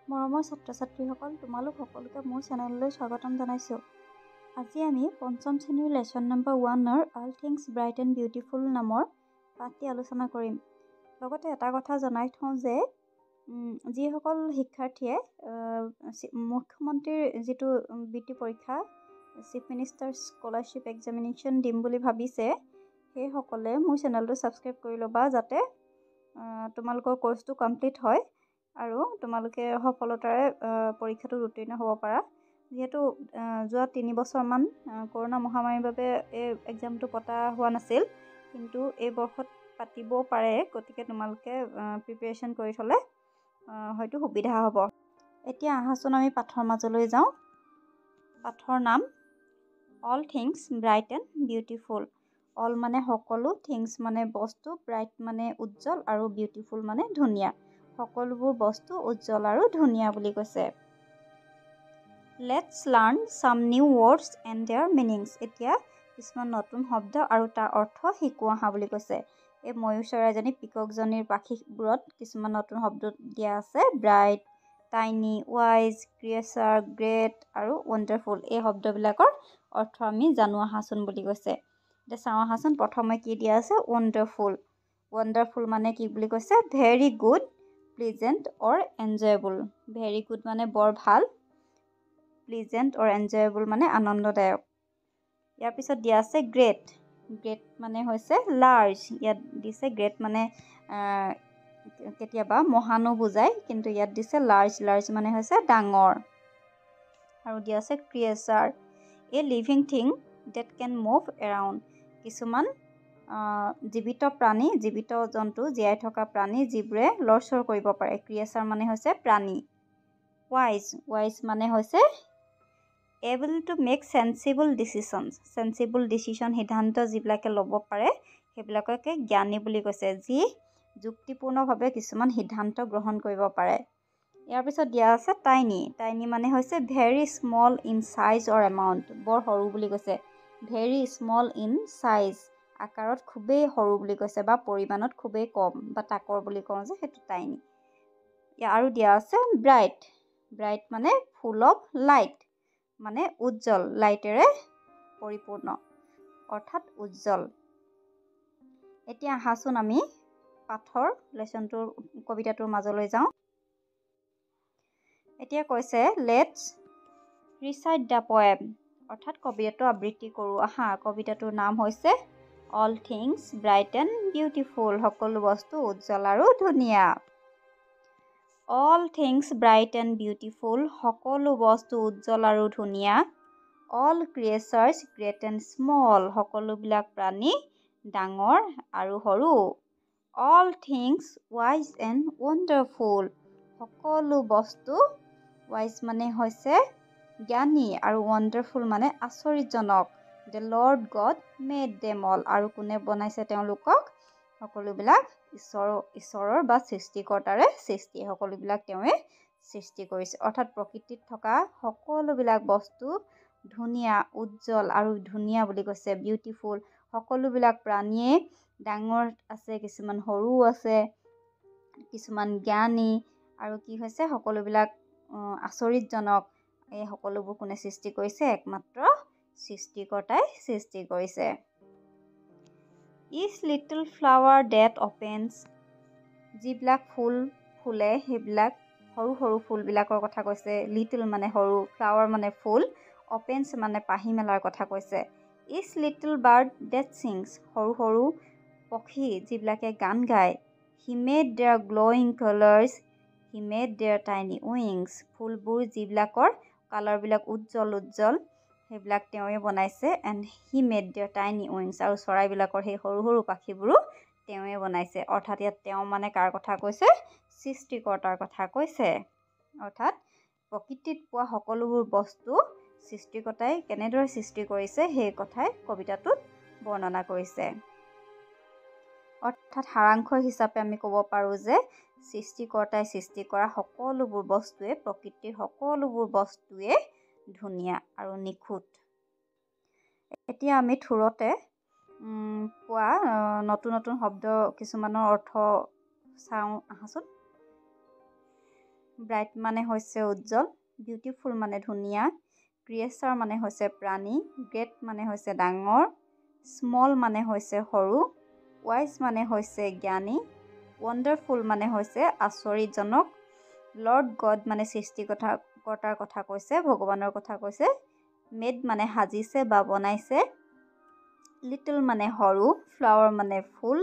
মৰমৰ ছাত্ৰ-ছাত্ৰীসকল, তোমালোক সকলোকে মোৰ চেনেললৈ স্বাগতম জনাইছোঁ। আজি আমি পঞ্চম শ্ৰেণীৰ লেচন নম্বৰ 1ৰ all things bright and beautiful নামৰ পাঠটি আলোচনা কৰিম। লগতে এটা কথা জনাই থওঁ যে যিসকল শিক্ষাৰ্থীয়ে মুখ্যমন্ত্ৰীৰ যিটো বৃত্তি পৰীক্ষা চিফ মিনিষ্টাৰ স্কলাৰশ্বিপ এক্সামিনেশ্যন দিম বুলি ভাবিছে, সেইসকলে মোৰ চেনেলটো ছাবস্ক্ৰাইব কৰি ল'বা, যাতে তোমালোকৰ কৰ্চটো কমপ্লিট হয় আৰু তোমালোকে সফলতাৰে পৰীক্ষাটোত উত্তীৰ্ণ হ'ব পাৰা। যিহেতু যোৱা 3 বছৰমান কৰোণা মহামাৰীৰ বাবে এই এক্সামটো পতা হোৱা নাছিল, কিন্তু এই বৰ্ষত পাতিব পাৰে, গতিকে তোমালোকে প্ৰিপেৰেশ্যন কৰি থ'লে হয়তো সুবিধা হ'ব। এতিয়া আহাচোন আমি পাঠৰ মাজলৈ যাওঁ। পাঠৰ নাম all things bright and beautiful. All মানে সকলো, থিংছ মানে বস্তু, ব্ৰাইট মানে উজ্জ্বল আৰু বিউটিফুল মানে ধুনীয়া। সকলোবোৰ বস্তু উজ্জ্বল আৰু ধুনীয়া বুলি কৈছে। Let's learn some new words and their meanings. এতিয়া কিছুমান নতুন শব্দ আৰু তাৰ অৰ্থ শিকো আহা বুলি কৈছে। এই ময়ূৰ চৰাইজনী পিককজনীৰ পাখিবোৰত কিছুমান নতুন শব্দ দিয়া আছে। ব্ৰাইট, টাইনি, ৱাইজ, ক্ৰিয়েচাৰ, গ্ৰেট আৰু ৱণ্ডাৰফুল। এই শব্দবিলাকৰ অৰ্থ আমি জানো আহাচোন বুলি কৈছে। এতিয়া চাওঁ আহাচোন, প্ৰথমে কি দিয়া আছে? ৱণ্ডাৰফুল। ৱণ্ডাৰফুল মানে কি বুলি কৈছে? ভেৰি গুড, প্লিজেণ্ট অৰ এনজয়েবল। ভেৰি গুড মানে বৰ ভাল, প্লিজেণ্ট অৰ এনজয়েবল মানে আনন্দদায়ক। ইয়াৰ পিছত দিয়া আছে গ্ৰেট। গ্ৰেট মানে হৈছে লাৰ্জ। ইয়াত দিছে গ্ৰেট মানে কেতিয়াবা মহানো বুজায়, কিন্তু ইয়াত দিছে লাৰ্জ। লাৰ্জ মানে হৈছে ডাঙৰ। আৰু দিয়া আছে creature, a living thing that can move around. কিছুমান জীৱিত প্ৰাণী, জীৱিত জন্তু, জীয়াই থকা প্ৰাণী যিবোৰে লৰচৰ কৰিব পাৰে। ক্ৰিয়েচাৰ মানে হৈছে প্ৰাণী। ৱাইজ, ৱাইজ মানে হৈছে এবল টু মেক চেন্সিবল ডিচিশ্যনছ। চেন্সিবল ডিচিশ্যন, সিদ্ধান্ত যিবিলাকে ল'ব পাৰে সেইবিলাককে জ্ঞানী বুলি কৈছে, যি যুক্তিপূৰ্ণভাৱে কিছুমান সিদ্ধান্ত গ্ৰহণ কৰিব পাৰে। ইয়াৰ পিছত দিয়া আছে টাইনি। টাইনি মানে হৈছে very small in size or amount. বৰ সৰু বুলি কৈছে। ভেৰি স্মল ইন চাইজ, আকাৰত খুবেই সৰু বুলি কৈছে, বা পৰিমাণত খুবেই কম, বা তাকৰ বুলি কওঁ যে সেইটো টাইনি। আৰু দিয়া আছে ব্ৰাইট। ব্ৰাইট মানে ফুল অফ লাইট, মানে উজ্জ্বল, লাইটেৰে পৰিপূৰ্ণ, অৰ্থাৎ উজ্জ্বল। এতিয়া আহাচোন আমি পাঠৰ লেচনটোৰ কবিতাটোৰ মাজলৈ যাওঁ। এতিয়া কৈছে লেটছ ৰিচাইট দ্য পয়েম, অৰ্থাৎ কবিতাটো আবৃত্তি কৰোঁ আহা। কবিতাটোৰ নাম হৈছে all things bright and beautiful. সকলো বস্তু উজ্জ্বল আৰু ধুনীয়া। All things bright and beautiful. সকলো বস্তু উজ্জ্বল আৰু ধুনীয়া। All creatures great and small. সকলোবিলাক প্ৰাণী ডাঙৰ আৰু সৰু। All things wise and wonderful. সকলো বস্তু, ৱাইজ মানে হৈছে জ্ঞানী আৰু ৱণ্ডাৰফুল মানে আচৰিতজনক। The Lord God made them all. আৰু কোনে বনাইছে তেওঁলোকক? সকলোবিলাক ঈশ্বৰৰ বা সৃষ্টিকৰ্তাৰে সৃষ্টি। সকলোবিলাক তেওঁৱে সৃষ্টি কৰিছে, অৰ্থাৎ প্ৰকৃতিত থকা সকলোবিলাক বস্তু ধুনীয়া, উজ্জ্বল আৰু ধুনীয়া বুলি কৈছে। বিউটিফুল, সকলোবিলাক প্ৰাণীয়ে ডাঙৰ আছে, কিছুমান সৰু আছে, কিছুমান জ্ঞানী, আৰু কি হৈছে সকলোবিলাক আচৰিতজনক। এই সকলোবোৰ কোনে সৃষ্টি কৰিছে? একমাত্ৰ সৃষ্টিকৰ্তাই সৃষ্টি কৰিছে। ইচ লিটল ফ্লাৱাৰ ডেট অপেন্স। যিবিলাক ফুল ফুলে সেইবিলাক সৰু সৰু ফুলবিলাকৰ কথা কৈছে। লিটল মানে সৰু, ফ্লাৱাৰ মানে ফুল, অপেন্স মানে পাহি মেলাৰ কথা কৈছে। Each little bird that sings. সৰু সৰু পক্ষী যিবিলাকে গান গায়। He made their glowing colours, he made their tiny wings. ফুলবোৰ যিবিলাকৰ কালাৰবিলাক উজ্জ্বল উজ্জ্বল, সেইবিলাক তেওঁৱে বনাইছে। And he made their tiny wings. আৰু চৰাইবিলাকৰ সেই সৰু সৰু পাখিবোৰো তেওঁৱে বনাইছে। অৰ্থাৎ ইয়াত তেওঁ মানে কাৰ কথা কৈছে? সৃষ্টিকৰ্তাৰ কথা কৈছে। অৰ্থাৎ প্ৰকৃতিত পোৱা সকলোবোৰ বস্তু সৃষ্টিকৰ্তাই কেনেদৰে সৃষ্টি কৰিছে সেই কথাই কবিতাটোত বৰ্ণনা কৰিছে। অৰ্থাৎ সাৰাংশ হিচাপে আমি ক'ব পাৰোঁ যে সৃষ্টিকৰ্তাই সৃষ্টি কৰা সকলোবোৰ বস্তুৱে, প্ৰকৃতিৰ সকলোবোৰ বস্তুৱে ধুনীয়া আৰু নিখুঁত। এতিয়া আমি থোৰতে পোৱা নতুন নতুন শব্দ কিছুমানৰ অৰ্থ চাওঁ আহাচোন। ব্ৰাইট মানে হৈছে উজ্জ্বল, বিউটিফুল মানে ধুনীয়া, ক্ৰিয়েচাৰ মানে হৈছে প্ৰাণী, গ্ৰেট মানে হৈছে ডাঙৰ, স্মল মানে হৈছে সৰু, ৱাইজ মানে হৈছে জ্ঞানী, ৱণ্ডাৰফুল মানে হৈছে আচৰিতজনক, লৰ্ড গড মানে সৃষ্টিকৰ্তাৰ কথা কৈছে, ভগৱানৰ কথা কৈছে, মেড মানে সাজিছে বা বনাইছে, লিটল মানে সৰু, ফ্লাৱাৰ মানে ফুল,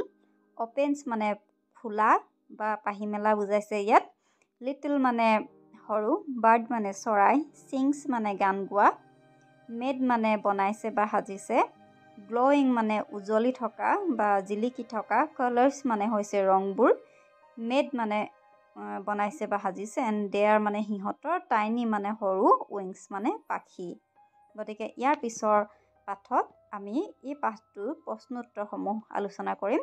অপেন্স মানে খোলা বা পাহি মেলা বুজাইছে ইয়াত, লিটল মানে সৰু, বাৰ্ড মানে চৰাই, ছিংছ মানে গান গোৱা, মেড মানে বনাইছে বা সাজিছে, গ্ল'য়িং মানে উজ্বলি থকা বা জিলিকি থকা, কালাৰ্ছ মানে হৈছে ৰংবোৰ, মেড মানে বনাইছে বা সাজিছে, এণ্ড দেয়াৰ মানে সিহঁতৰ, টাইনি মানে সৰু, উইংছ মানে পাখি। গতিকে ইয়াৰ পিছৰ পাঠত আমি এই পাঠটোৰ প্ৰশ্নোত্তৰসমূহ আলোচনা কৰিম।